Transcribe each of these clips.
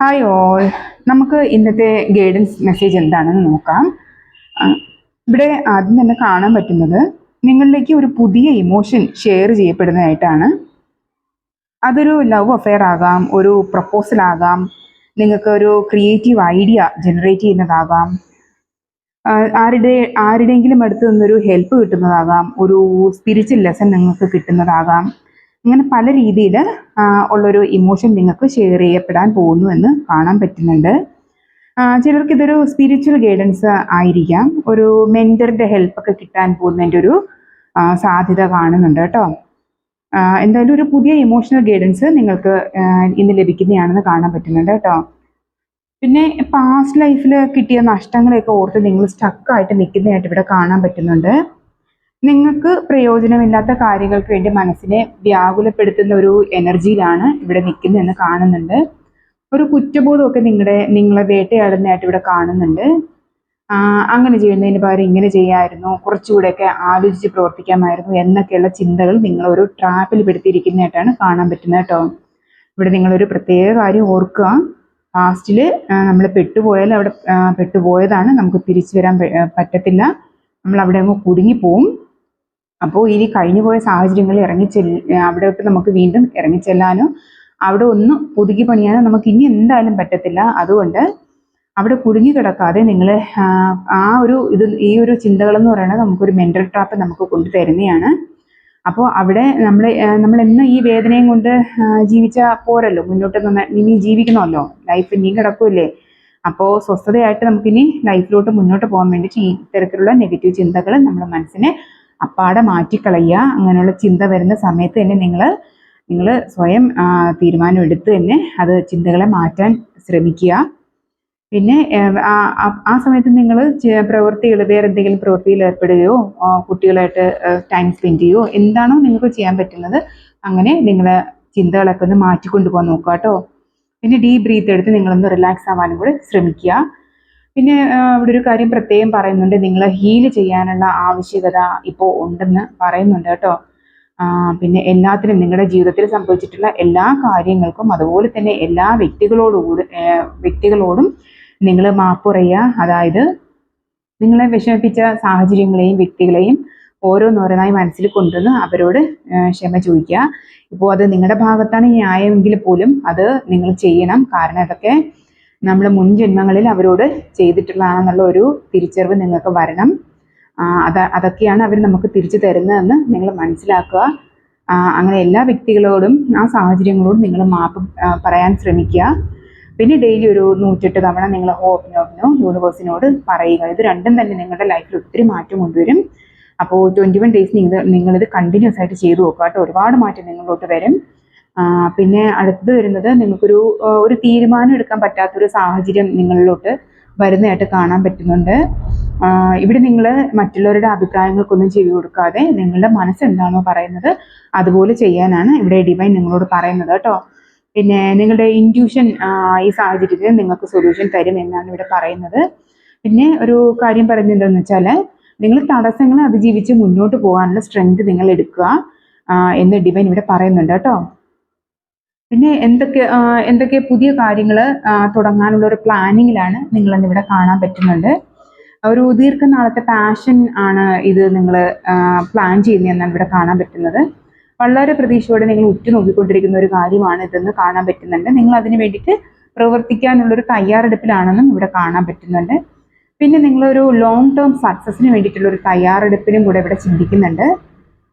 Hi all. നമുക്ക് ഇന്നത്തെ guidance message എന്താണെന്ന് നോക്കാം. ആ, ഇവിടെ ആദ്യം തന്നെ കാണാൻ പറ്റുന്നത് നിങ്ങളിലേക്ക് ഒരു പുതിയ ഇമോഷൻ ഷെയർ ചെയ്യപ്പെടുന്നതായിട്ടാണ്. അതൊരു ലവ് അഫെയർ ആകാം, ഒരു പ്രപ്പോസൽ ആകാം, നിങ്ങൾക്ക് ഒരു ക്രിയേറ്റീവ് ഐഡിയ ജനറേറ്റ് ചെയ്യുന്നതാകാം, ആരുടെയെങ്കിലും അടുത്ത് നിന്നൊരു ഹെൽപ്പ് കിട്ടുന്നതാകാം, ഒരു സ്പിരിച്വൽ ലെസൺ നിങ്ങൾക്ക് കിട്ടുന്നതാകാം. അങ്ങനെ പല രീതിയിൽ ഉള്ളൊരു ഇമോഷൻ നിങ്ങൾക്ക് ഷെയർ ചെയ്യപ്പെടാൻ പോകുന്നു എന്ന് കാണാൻ പറ്റുന്നുണ്ട്. ചിലർക്ക് ഇതൊരു സ്പിരിച്വൽ ഗൈഡൻസ് ആയിരിക്കാം, ഒരു മെൻറ്ററിൻ്റെ ഹെൽപ്പൊക്കെ കിട്ടാൻ പോകുന്നതിൻ്റെ ഒരു സാധ്യത കാണുന്നുണ്ട് കേട്ടോ. എന്തായാലും ഒരു പുതിയ ഇമോഷണൽ ഗൈഡൻസ് നിങ്ങൾക്ക് ഇന്ന് ലഭിക്കുന്നതാണെന്ന് കാണാൻ പറ്റുന്നുണ്ട് കേട്ടോ. പിന്നെ പാസ്റ്റ് ലൈഫിൽ കിട്ടിയ നഷ്ടങ്ങളെയൊക്കെ ഓർത്ത് നിങ്ങൾ സ്റ്റക്കായിട്ട് നിൽക്കുന്നതായിട്ട് ഇവിടെ കാണാൻ പറ്റുന്നുണ്ട്. നിങ്ങൾക്ക് പ്രയോജനമില്ലാത്ത കാര്യങ്ങൾക്ക് വേണ്ടി മനസ്സിനെ വ്യാകുലപ്പെടുത്തുന്ന ഒരു എനർജിയിലാണ് ഇവിടെ നിൽക്കുന്നതെന്ന് കാണുന്നുണ്ട്. ഒരു കുറ്റബോധമൊക്കെ നിങ്ങളെ വേട്ടയാടുന്നതായിട്ട് ഇവിടെ കാണുന്നുണ്ട്. അങ്ങനെ ചെയ്യുന്നതിന് പകരം ഇങ്ങനെ ചെയ്യാമായിരുന്നു, കുറച്ചുകൂടെയൊക്കെ ആലോചിച്ച് പ്രവർത്തിക്കാമായിരുന്നു എന്നൊക്കെയുള്ള ചിന്തകൾ നിങ്ങളൊരു ട്രാപ്പിൽ പെടുത്തിയിരിക്കുന്നതായിട്ടാണ് കാണാൻ പറ്റുന്നത് കേട്ടോ. ഇവിടെ നിങ്ങളൊരു പ്രത്യേക കാര്യം ഓർക്കുക. പാസ്റ്റിൽ നമ്മൾ പെട്ടുപോയാൽ അവിടെ പെട്ടുപോയതാണ്, നമുക്ക് തിരിച്ചു വരാൻ പറ്റത്തില്ല, നമ്മൾ അവിടെ അങ്ങ് കുടുങ്ങിപ്പോവും. അപ്പോൾ ഇനി കഴിഞ്ഞു പോയ സാഹചര്യങ്ങളിൽ അവിടോട്ട് നമുക്ക് വീണ്ടും ഇറങ്ങിച്ചെല്ലാനോ അവിടെ ഒന്ന് പുതുക്കി പണിയാനോ നമുക്ക് ഇനി എന്തായാലും പറ്റത്തില്ല. അതുകൊണ്ട് അവിടെ കുടുങ്ങി കിടക്കാതെ നിങ്ങൾ ഈ ഒരു ചിന്തകളെന്ന് പറയുന്നത് നമുക്കൊരു മെൻ്റൽ ട്രാപ്പ് നമുക്ക് കൊണ്ടുതരുന്നതാണ്. അപ്പോൾ അവിടെ നമ്മൾ എന്ന് ഈ വേദനയും കൊണ്ട് ജീവിച്ചാൽ പോരല്ലോ, മുന്നോട്ട് ഇനി ജീവിക്കണമല്ലോ, ലൈഫ് ഇനിയും കിടക്കുമല്ലേ. അപ്പോൾ സ്വസ്ഥതയായിട്ട് നമുക്കിനി ലൈഫിലോട്ട് മുന്നോട്ട് പോകാൻ വേണ്ടിയിട്ട് ഈ ഇത്തരത്തിലുള്ള നെഗറ്റീവ് ചിന്തകൾ നമ്മുടെ മനസ്സിനെ അപ്പാടെ മാറ്റിക്കളയുക. അങ്ങനെയുള്ള ചിന്ത വരുന്ന സമയത്ത് തന്നെ നിങ്ങൾ സ്വയം തീരുമാനം എടുത്ത് തന്നെ അത് ചിന്തകളെ മാറ്റാൻ ശ്രമിക്കുക. പിന്നെ ആ സമയത്ത് നിങ്ങൾ വേറെ എന്തെങ്കിലും പ്രവൃത്തിയിൽ ഏർപ്പെടുകയോ കുട്ടികളായിട്ട് ടൈം സ്പെൻഡ് ചെയ്യുകയോ എന്താണോ നിങ്ങൾക്ക് ചെയ്യാൻ പറ്റുന്നത് അങ്ങനെ നിങ്ങളെ ചിന്തകളൊക്കെ ഒന്ന് മാറ്റിക്കൊണ്ടു പോകാൻ നോക്കുക കേട്ടോ. പിന്നെ ഡീപ് ബ്രീത്ത് എടുത്ത് നിങ്ങളൊന്ന് റിലാക്സ് ആവാനും കൂടെ ശ്രമിക്കുക. പിന്നെ ഇവിടെ ഒരു കാര്യം പ്രത്യേകം പറയുന്നുണ്ട്, നിങ്ങൾ ഹീൽ ചെയ്യാനുള്ള ആവശ്യകത ഇപ്പോൾ ഉണ്ടെന്ന് പറയുന്നുണ്ട് കേട്ടോ. പിന്നെ എല്ലാത്തിനും നിങ്ങളുടെ ജീവിതത്തിൽ സംഭവിച്ചിട്ടുള്ള എല്ലാ കാര്യങ്ങൾക്കും അതുപോലെ തന്നെ എല്ലാ വ്യക്തികളോടും നിങ്ങൾ മാപ്പ് പറയുക. അതായത് നിങ്ങളെ വിഷമിപ്പിച്ച സാഹചര്യങ്ങളെയും വ്യക്തികളെയും ഓരോന്നോരോന്നായി മനസ്സിൽ കൊണ്ടുവന്ന് അവരോട് ക്ഷമ ചോദിക്കുക. ഇപ്പോൾ അത് നിങ്ങളുടെ ഭാഗത്താണ് ന്യായമെങ്കിൽ പോലും അത് നിങ്ങൾ ചെയ്യണം. കാരണം അതൊക്കെ നമ്മൾ മുൻ ജന്മങ്ങളിൽ അവരോട് ചെയ്തിട്ടുള്ളതാണെന്നുള്ള ഒരു തിരിച്ചറിവ് നിങ്ങൾക്ക് വരണം. അതൊക്കെയാണ് അവർ നമുക്ക് തിരിച്ചു തരുന്നതെന്ന് നിങ്ങൾ മനസ്സിലാക്കുക. അങ്ങനെ എല്ലാ വ്യക്തികളോടും ആ സാഹചര്യങ്ങളോടും നിങ്ങൾ മാപ്പ് പറയാൻ ശ്രമിക്കുക. പിന്നെ ഡെയിലി ഒരു 108 തവണ നിങ്ങൾ ഓപ്പിനോ യൂണിവേഴ്സിനോട് പറയുക. ഇത് രണ്ടും തന്നെ നിങ്ങളുടെ ലൈഫിൽ ഒത്തിരി മാറ്റം കൊണ്ടുവരും. അപ്പോൾ 21 ഡേയ്സ് നിങ്ങളിത് കണ്ടിന്യൂസ് ആയിട്ട് ചെയ്തു നോക്കുക കേട്ടോ. ഒരുപാട് മാറ്റം നിങ്ങളിലോട്ട് വരും. പിന്നെ അടുത്തത് വരുന്നത് നിങ്ങൾക്കൊരു തീരുമാനം എടുക്കാൻ പറ്റാത്തൊരു സാഹചര്യം നിങ്ങളിലോട്ട് വരുന്നതായിട്ട് കാണാൻ പറ്റുന്നുണ്ട്. ഇവിടെ നിങ്ങൾ മറ്റുള്ളവരുടെ അഭിപ്രായങ്ങൾക്കൊന്നും ചെവി കൊടുക്കാതെ നിങ്ങളുടെ മനസ്സെന്താണോ പറയുന്നത് അതുപോലെ ചെയ്യാനാണ് ഇവിടെ ഡിവൈൻ നിങ്ങളോട് പറയുന്നത് കേട്ടോ. പിന്നെ നിങ്ങളുടെ ഇൻറ്റ്യൂഷൻ ഈ സാഹചര്യത്തിൽ നിങ്ങൾക്ക് സൊല്യൂഷൻ തരും എന്നാണ് ഇവിടെ പറയുന്നത്. പിന്നെ ഒരു കാര്യം പറയുന്നത് എന്താണെന്ന് വെച്ചാൽ നിങ്ങൾ തടസ്സങ്ങളെ അതിജീവിച്ച് മുന്നോട്ട് പോകാനുള്ള സ്ട്രെങ്ത് നിങ്ങൾ എടുക്കുക എന്ന് ഡിവൈൻ ഇവിടെ പറയുന്നുണ്ട് കേട്ടോ. പിന്നെ എന്തൊക്കെ പുതിയ കാര്യങ്ങൾ തുടങ്ങാനുള്ള ഒരു പ്ലാനിങ്ങിലാണ് നിങ്ങളെന്ന് ഇവിടെ കാണാൻ പറ്റുന്നുണ്ട്. ഒരു ദീർഘനാളത്തെ പാഷൻ ആണ് ഇത് നിങ്ങൾ പ്ലാൻ ചെയ്യുന്നതെന്നാണ് ഇവിടെ കാണാൻ പറ്റുന്നത്. വളരെ പ്രതീക്ഷയോടെ നിങ്ങൾ ഉറ്റുനോക്കിക്കൊണ്ടിരിക്കുന്ന ഒരു കാര്യമാണ് ഇതെന്ന് കാണാൻ പറ്റുന്നുണ്ട്. നിങ്ങൾ അതിന് വേണ്ടിയിട്ട് പ്രവർത്തിക്കാനുള്ളൊരു തയ്യാറെടുപ്പിലാണെന്നും ഇവിടെ കാണാൻ പറ്റുന്നുണ്ട്. പിന്നെ നിങ്ങളൊരു ലോങ് ടേം സക്സസിന് വേണ്ടിയിട്ടുള്ള ഒരു തയ്യാറെടുപ്പിനും കൂടെ ഇവിടെ ചിന്തിക്കുന്നുണ്ട്.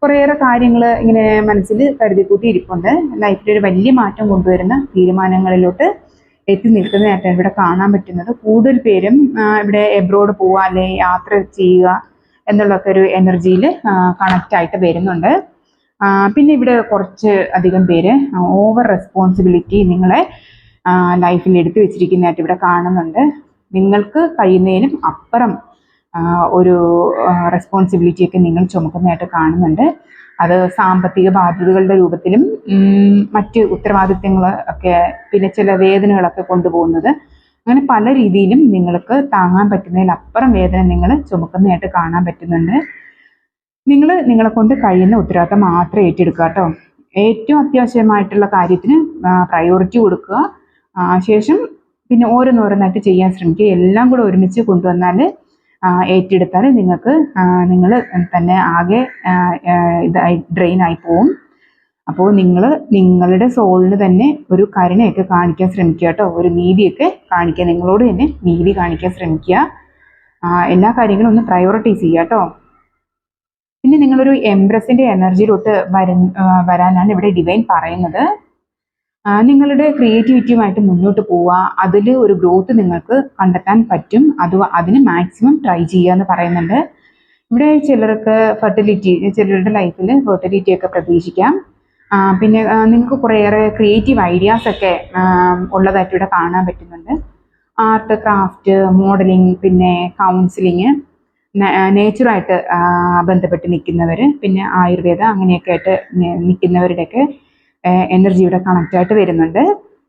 കുറേയേറെ കാര്യങ്ങൾ ഇങ്ങനെ മനസ്സിൽ കരുതിക്കൂട്ടി ഇരിപ്പുണ്ട്. ലൈഫിലൊരു വലിയ മാറ്റം കൊണ്ടുവരുന്ന തീരുമാനങ്ങളിലോട്ട് എത്തി നിൽക്കുന്നതായിട്ടാണ് ഇവിടെ കാണാൻ പറ്റുന്നത്. കൂടുതൽ പേരും ഇവിടെ എബ്രോഡ് പോവുക അല്ലെങ്കിൽ യാത്ര ചെയ്യുക എന്നുള്ളൊക്കെ ഒരു എനർജിയിൽ കണക്റ്റായിട്ട് വരുന്നുണ്ട്. പിന്നെ ഇവിടെ കുറച്ച് അധികം പേര് ഓവർ റെസ്പോൺസിബിലിറ്റി നിങ്ങളെ ലൈഫിൽ എടുത്തു വെച്ചിരിക്കുന്നതായിട്ട് ഇവിടെ കാണുന്നുണ്ട്. നിങ്ങൾക്ക് കഴിയുന്നതിനും അപ്പുറം ഒരു റെസ്പോൺസിബിലിറ്റിയൊക്കെ നിങ്ങൾ ചുമക്കുന്നതായിട്ട് കാണുന്നുണ്ട്. അത് സാമ്പത്തിക ബാധ്യതകളുടെ രൂപത്തിലും മറ്റ് ഉത്തരവാദിത്തങ്ങൾ ഒക്കെ, പിന്നെ ചില വേദനകളൊക്കെ കൊണ്ടുപോകുന്നത്, അങ്ങനെ പല രീതിയിലും നിങ്ങൾക്ക് താങ്ങാൻ പറ്റുന്നതിലപ്പുറം വേദന നിങ്ങൾ ചുമക്കുന്നതായിട്ട് കാണാൻ പറ്റുന്നുണ്ട്. നിങ്ങളെ കൊണ്ട് കഴിയുന്ന ഉത്തരവാദിത്തം മാത്രം ഏറ്റെടുക്കുക കേട്ടോ. ഏറ്റവും അത്യാവശ്യമായിട്ടുള്ള കാര്യത്തിന് പ്രയോറിറ്റി കൊടുക്കുക. ശേഷം പിന്നെ ഓരോന്നോരോന്നായിട്ട് ചെയ്യാൻ ശ്രമിക്കുക. എല്ലാം കൂടെ ഒരുമിച്ച് കൊണ്ടുവന്നാൽ ഏറ്റെടുത്താൽ നിങ്ങൾക്ക് നിങ്ങൾ തന്നെ ആകെ ഇതായി ഡ്രെയിനായി പോവും. അപ്പോൾ നിങ്ങൾ നിങ്ങളുടെ സോളിന് തന്നെ ഒരു കരുണയൊക്കെ കാണിക്കാൻ ശ്രമിക്കുക കേട്ടോ. ഒരു നീതിയൊക്കെ കാണിക്കുക, നിങ്ങളോട് തന്നെ നീതി കാണിക്കാൻ ശ്രമിക്കുക. എല്ലാ കാര്യങ്ങളും ഒന്ന് പ്രയോറിറ്റൈസ് ചെയ്യുക കേട്ടോ. പിന്നെ നിങ്ങളൊരു എംബ്രസിൻ്റെ എനർജിയിലോട്ട് വരാനാണ് ഇവിടെ ഡിവൈൻ പറയുന്നത്. നിങ്ങളുടെ ക്രിയേറ്റിവിറ്റിയുമായിട്ട് മുന്നോട്ട് പോവുക, അതിൽ ഒരു ഗ്രോത്ത് നിങ്ങൾക്ക് കണ്ടെത്താൻ പറ്റും. അതിന് മാക്സിമം ട്രൈ ചെയ്യുക എന്ന് പറയുന്നുണ്ട്. ഇവിടെ ചിലർക്ക് ഫെർട്ടിലിറ്റി, ചിലരുടെ ലൈഫിൽ ഫെർട്ടിലിറ്റി ഒക്കെ പ്രതീക്ഷിക്കാം. പിന്നെ നിങ്ങൾക്ക് കുറേയേറെ ക്രിയേറ്റീവ് ഐഡിയാസ് ഒക്കെ ഉള്ളതായിട്ട് ഇവിടെ കാണാൻ പറ്റുന്നുണ്ട്. ആർട്ട്, ക്രാഫ്റ്റ്, മോഡലിംഗ്, പിന്നെ കൗൺസിലിങ്, നേച്ചറായിട്ട് ബന്ധപ്പെട്ട് നിൽക്കുന്നവർ, പിന്നെ ആയുർവേദ അങ്ങനെയൊക്കെ ആയിട്ട് നിൽക്കുന്നവരുടെയൊക്കെ എനർജി ഇവിടെ കണക്റ്റായിട്ട് വരുന്നുണ്ട്.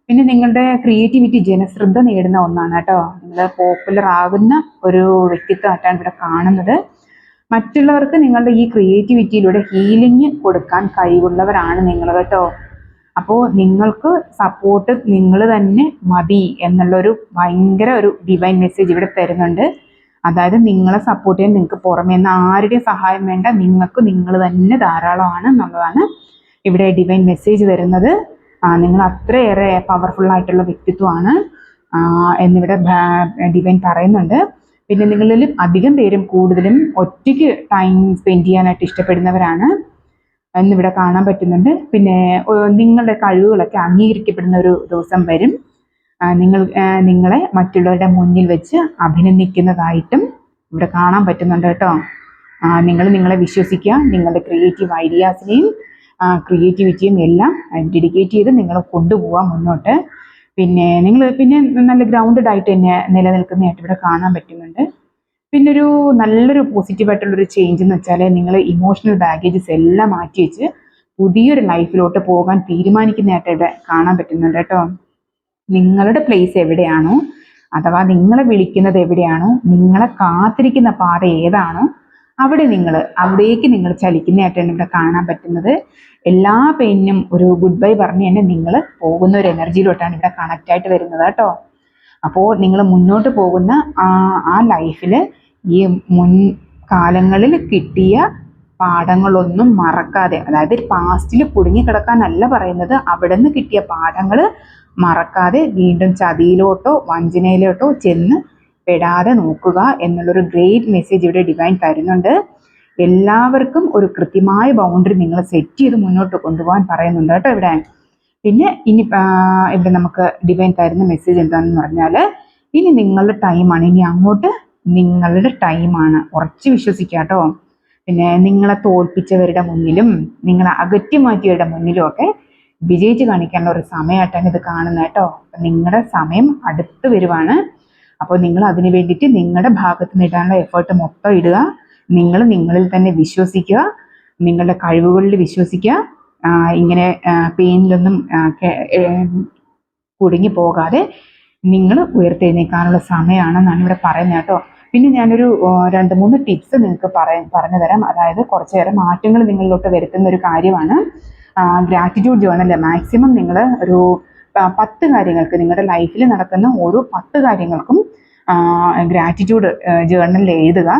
പിന്നെ നിങ്ങളുടെ ക്രിയേറ്റിവിറ്റി ജനശ്രദ്ധ നേടുന്ന ഒന്നാണ് കേട്ടോ. നിങ്ങൾ പോപ്പുലർ ആകുന്ന ഒരു വ്യക്തിത്വമായിട്ടാണ് ഇവിടെ കാണുന്നത്. മറ്റുള്ളവർക്ക് നിങ്ങളുടെ ഈ ക്രിയേറ്റിവിറ്റിയിലൂടെ ഹീലിംഗ് കൊടുക്കാൻ കഴിവുള്ളവരാണ് നിങ്ങൾ കേട്ടോ. അപ്പോൾ നിങ്ങൾക്ക് സപ്പോർട്ട് നിങ്ങൾ തന്നെ മതി എന്നുള്ളൊരു ഭയങ്കര ഒരു ഡിവൈൻ മെസ്സേജ് ഇവിടെ തരുന്നുണ്ട്. അതായത് നിങ്ങളെ സപ്പോർട്ട് ചെയ്യാൻ നിങ്ങൾക്ക് പുറമേ നിന്ന് ആരുടെയും സഹായം വേണ്ട, നിങ്ങൾക്ക് നിങ്ങൾ തന്നെ ധാരാളമാണ് എന്നുള്ളതാണ് ഇവിടെ ഡിവൈൻ മെസ്സേജ് വരുന്നത്. നിങ്ങൾ അത്രയേറെ പവർഫുൾ ആയിട്ടുള്ള വ്യക്തിത്വമാണ് എന്നിവിടെ ഡിവൈൻ പറയുന്നുണ്ട്. പിന്നെ നിങ്ങളിൽ അധികം പേരും കൂടുതലും ഒറ്റയ്ക്ക് ടൈം സ്പെൻഡ് ചെയ്യാനായിട്ട് ഇഷ്ടപ്പെടുന്നവരാണ് എന്നിവിടെ കാണാൻ പറ്റുന്നുണ്ട്. പിന്നെ നിങ്ങളുടെ കഴിവുകളൊക്കെ അംഗീകരിക്കപ്പെടുന്ന ഒരു ദിവസം വരും. നിങ്ങളെ മറ്റുള്ളവരുടെ മുന്നിൽ വെച്ച് അഭിനന്ദിക്കുന്നതായിട്ടും ഇവിടെ കാണാൻ പറ്റുന്നുണ്ട് കേട്ടോ. നിങ്ങൾ നിങ്ങളെ വിശ്വസിക്കുക, നിങ്ങളുടെ ക്രിയേറ്റീവ് ഐഡിയാസിനെയും ക്രിയേറ്റിവിറ്റിയും എല്ലാം ഡെഡിക്കേറ്റ് ചെയ്ത് നിങ്ങൾ കൊണ്ടുപോകാൻ മുന്നോട്ട്. പിന്നെ നിങ്ങൾ നല്ല ഗ്രൗണ്ടഡ് ആയിട്ട് തന്നെ നിലനിൽക്കുന്നതായിട്ട് ഇവിടെ കാണാൻ പറ്റുന്നുണ്ട്. പിന്നെ നല്ലൊരു പോസിറ്റീവായിട്ടുള്ളൊരു ചേഞ്ച് എന്ന് വെച്ചാൽ നിങ്ങൾ ഇമോഷണൽ ബാഗേജസ് എല്ലാം മാറ്റി വെച്ച് പുതിയൊരു ലൈഫിലോട്ട് പോകാൻ തീരുമാനിക്കുന്നതായിട്ട് ഇവിടെ കാണാൻ പറ്റുന്നുണ്ട് കേട്ടോ. നിങ്ങളുടെ പ്ലേസ് എവിടെയാണോ, അഥവാ നിങ്ങളെ വിളിക്കുന്നത് എവിടെയാണോ, നിങ്ങളെ കാത്തിരിക്കുന്ന പാത ഏതാണോ അവിടേക്ക് നിങ്ങൾ ചലിക്കുന്നതായിട്ടാണ് ഇവിടെ കാണാൻ പറ്റുന്നത്. എല്ലാ പെയിനും ഒരു ഗുഡ് ബൈ പറഞ്ഞ് തന്നെ നിങ്ങൾ പോകുന്ന ഒരു എനർജിയിലോട്ടാണ് ഇവിടെ കണക്റ്റ് ആയിട്ട് വരുന്നത് കേട്ടോ. അപ്പോൾ നിങ്ങൾ മുന്നോട്ട് പോകുന്ന ആ ലൈഫിൽ ഈ മുൻകാലങ്ങളിൽ കിട്ടിയ പാഠങ്ങളൊന്നും മറക്കാതെ, അതായത് പാസ്റ്റിൽ കുടുങ്ങിക്കിടക്കാനല്ല പറയുന്നത്, അവിടെ നിന്ന് കിട്ടിയ പാഠങ്ങൾ മറക്കാതെ വീണ്ടും ചതിയിലോട്ടോ വഞ്ചനയിലോട്ടോ ചെന്ന് പെടാതെ നോക്കുക എന്നുള്ളൊരു ഗ്രേറ്റ് മെസ്സേജ് ഇവിടെ ഡിവൈൻ തരുന്നുണ്ട്. എല്ലാവർക്കും ഒരു കൃത്യമായ ബൗണ്ടറി നിങ്ങൾ സെറ്റ് ചെയ്ത് മുന്നോട്ട് കൊണ്ടുപോകാൻ പറയുന്നുണ്ട് കേട്ടോ ഇവിടെ. പിന്നെ ഇവിടെ നമുക്ക് ഡിവൈൻ തരുന്ന മെസ്സേജ് എന്താണെന്ന് പറഞ്ഞാൽ, ഇനി നിങ്ങളുടെ ടൈമാണ്, ഇനി അങ്ങോട്ട് നിങ്ങളുടെ ടൈമാണ്, ഉറച്ച് വിശ്വസിക്കുക കേട്ടോ. പിന്നെ നിങ്ങളെ തോൽപ്പിച്ചവരുടെ മുന്നിലും നിങ്ങളെ അകറ്റി മാറ്റിയവരുടെ മുന്നിലും ഒക്കെ വിജയിച്ച് കാണിക്കാനുള്ള ഒരു സമയമായിട്ടാണ് ഇത് കാണുന്നത് കേട്ടോ. നിങ്ങളുടെ സമയം അടുത്ത് വരുവാണ്. അപ്പോൾ നിങ്ങൾ അതിന് വേണ്ടിയിട്ട് നിങ്ങളുടെ ഭാഗത്ത് നിന്ന് ഇടാനുള്ള എഫേർട്ട് മൊത്തം ഇടുക. നിങ്ങൾ നിങ്ങളിൽ തന്നെ വിശ്വസിക്കുക, നിങ്ങളുടെ കഴിവുകളിൽ വിശ്വസിക്കുക. ഇങ്ങനെ പെയിനിലൊന്നും കുടുങ്ങി പോകാതെ നിങ്ങൾ ഉയർത്തെഴുന്നേൽക്കാനുള്ള സമയമാണെന്നാണ് ഇവിടെ പറയുന്നത് കേട്ടോ. പിന്നെ ഞാനൊരു 2-3 ടിപ്സ് നിങ്ങൾക്ക് പറഞ്ഞു തരാം. അതായത് കുറച്ചേറെ മാറ്റങ്ങൾ നിങ്ങളിലോട്ട് വരുത്തുന്ന ഒരു കാര്യമാണ് ഗ്രാറ്റിറ്റ്യൂഡ് ജേർണൽ. മാക്സിമം നിങ്ങൾ ഒരു 10 കാര്യങ്ങൾക്ക്, നിങ്ങളുടെ ലൈഫിൽ നടക്കുന്ന ഓരോ 10 കാര്യങ്ങൾക്കും ഗ്രാറ്റിറ്റ്യൂഡ് ജേർണലിൽ എഴുതുക.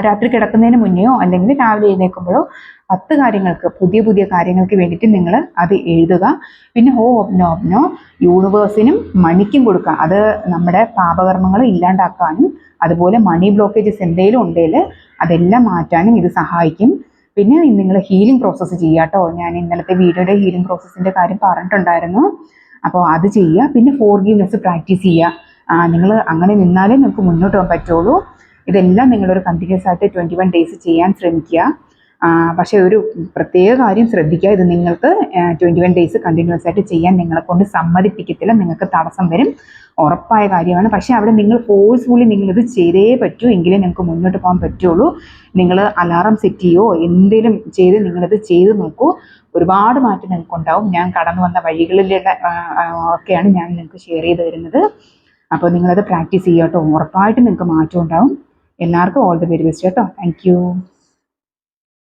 രാത്രി കിടക്കുന്നതിന് മുന്നെയോ അല്ലെങ്കിൽ രാവിലെ എഴുന്നേൽക്കുമ്പോഴോ 10 കാര്യങ്ങൾക്ക്, പുതിയ കാര്യങ്ങൾക്ക് വേണ്ടിയിട്ട് നിങ്ങൾ അത് എഴുതുക. പിന്നെ ഓബ്നോ യൂണിവേഴ്സിനും മണിക്കും കൊടുക്കുക. അത് നമ്മുടെ പാപകർമ്മങ്ങൾ ഇല്ലാണ്ടാക്കാനും അതുപോലെ മണി ബ്ലോക്കേജസ് എന്തെങ്കിലും ഉണ്ടെങ്കിൽ അതെല്ലാം മാറ്റാനും ഇത് സഹായിക്കും. പിന്നെ നിങ്ങൾ ഹീലിംഗ് പ്രോസസ്സ് ചെയ്യുക കേട്ടോ. ഞാൻ ഇന്നലത്തെ വീഡിയോയുടെ ഹീലിംഗ് പ്രോസസ്സിൻ്റെ കാര്യം പറഞ്ഞിട്ടുണ്ടായിരുന്നു. അപ്പോൾ അത് ചെയ്യുക. പിന്നെ ഫോർഗീവ്നെസ് പ്രാക്ടീസ് ചെയ്യുക. നിങ്ങൾ അങ്ങനെ നിന്നാലേ നിങ്ങൾക്ക് മുന്നോട്ട് പോകാൻ പറ്റുള്ളൂ. ഇതെല്ലാം നിങ്ങളൊരു കണ്ടിന്യൂസ് ആയിട്ട് 21 ഡേയ്സ് ചെയ്യാൻ ശ്രമിക്കുക. പക്ഷേ ഒരു പ്രത്യേക കാര്യം ശ്രദ്ധിക്കുക, ഇത് നിങ്ങൾക്ക് 21 ഡേയ്സ് കണ്ടിന്യൂസ് ആയിട്ട് ചെയ്യാൻ നിങ്ങളെ കൊണ്ട് സമ്മതിപ്പിക്കത്തില്ല, നിങ്ങൾക്ക് തടസ്സം വരും, ഉറപ്പായ കാര്യമാണ്. പക്ഷേ അവിടെ നിങ്ങൾ ഫോഴ്സ്ഫുള്ളി നിങ്ങളിത് ചെയ്തേ പറ്റൂ, എങ്കിലേ നിങ്ങൾക്ക് മുന്നോട്ട് പോകാൻ പറ്റുള്ളൂ. നിങ്ങൾ അലാറം സെറ്റ് ചെയ്യുകയോ എന്തെങ്കിലും ചെയ്ത് നിങ്ങളിത് ചെയ്ത് നോക്കൂ, ഒരുപാട് മാറ്റം നിങ്ങൾക്കുണ്ടാവും. ഞാൻ കടന്നു വന്ന വഴികളിലുള്ള ഒക്കെയാണ് ഞാൻ നിങ്ങൾക്ക് ഷെയർ ചെയ്ത് തരുന്നത്. അപ്പോൾ നിങ്ങളത് പ്രാക്ടീസ് ചെയ്യുക കേട്ടോ, ഉറപ്പായിട്ടും നിങ്ങൾക്ക് മാറ്റം ഉണ്ടാവും. എല്ലാവർക്കും ഓൾ ദി വെരി ബെസ്റ്റ് കേട്ടോ. Thank you.